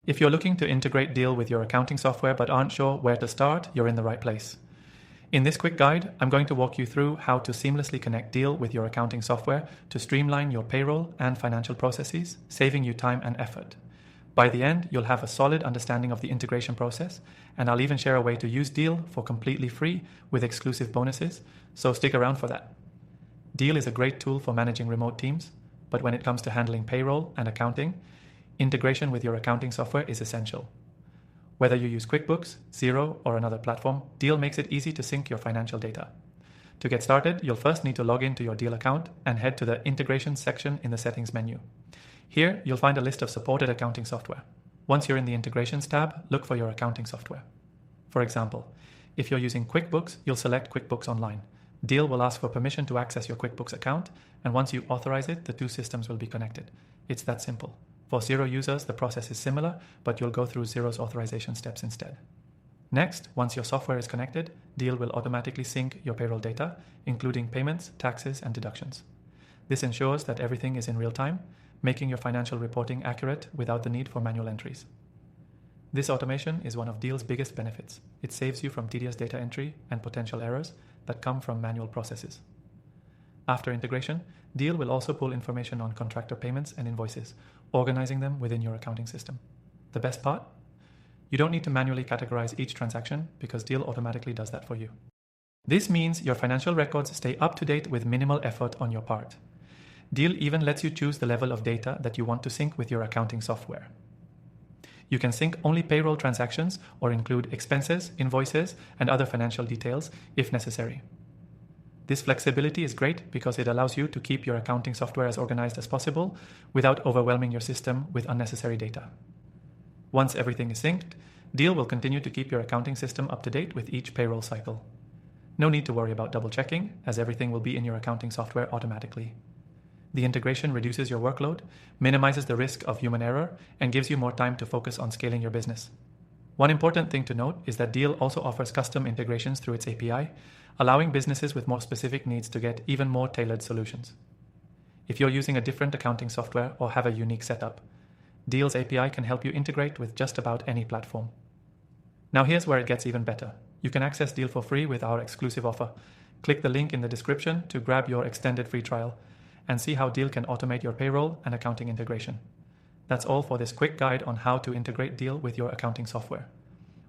If you're looking to integrate Deel with your accounting software but aren't sure where to start, you're in the right place. In this quick guide, I'm going to walk you through how to seamlessly connect Deel with your accounting software to streamline your payroll and financial processes, saving you time and effort. By the end, you'll have a solid understanding of the integration process, and I'll even share a way to use Deel for completely free with exclusive bonuses, so stick around for that. Deel is a great tool for managing remote teams, but when it comes to handling payroll and accounting, integration with your accounting software is essential. Whether you use QuickBooks, Xero, or another platform, Deel makes it easy to sync your financial data. To get started, you'll first need to log into your Deel account and head to the Integrations section in the Settings menu. Here, you'll find a list of supported accounting software. Once you're in the Integrations tab, look for your accounting software. For example, if you're using QuickBooks, you'll select QuickBooks Online. Deel will ask for permission to access your QuickBooks account, and once you authorize it, the two systems will be connected. It's that simple. For Xero users, the process is similar, but you'll go through Xero's authorization steps instead. Next, once your software is connected, Deel will automatically sync your payroll data, including payments, taxes, and deductions. This ensures that everything is in real time, making your financial reporting accurate without the need for manual entries. This automation is one of Deel's biggest benefits. It saves you from tedious data entry and potential errors that come from manual processes. After integration, Deel will also pull information on contractor payments and invoices, organizing them within your accounting system. The best part? You don't need to manually categorize each transaction because Deel automatically does that for you. This means your financial records stay up to date with minimal effort on your part. Deel even lets you choose the level of data that you want to sync with your accounting software. You can sync only payroll transactions or include expenses, invoices, and other financial details if necessary. This flexibility is great because it allows you to keep your accounting software as organized as possible without overwhelming your system with unnecessary data. Once everything is synced, Deel will continue to keep your accounting system up to date with each payroll cycle. No need to worry about double checking, as everything will be in your accounting software automatically. The integration reduces your workload, minimizes the risk of human error, and gives you more time to focus on scaling your business. One important thing to note is that Deel also offers custom integrations through its API, allowing businesses with more specific needs to get even more tailored solutions. If you're using a different accounting software or have a unique setup, Deel's API can help you integrate with just about any platform. Now here's where it gets even better. You can access Deel for free with our exclusive offer. Click the link in the description to grab your extended free trial and see how Deel can automate your payroll and accounting integration. That's all for this quick guide on how to integrate Deel with your accounting software.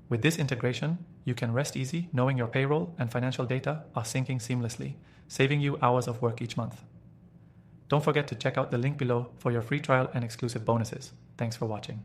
With this integration, you can rest easy knowing your payroll and financial data are syncing seamlessly, saving you hours of work each month. Don't forget to check out the link below for your free trial and exclusive bonuses. Thanks for watching.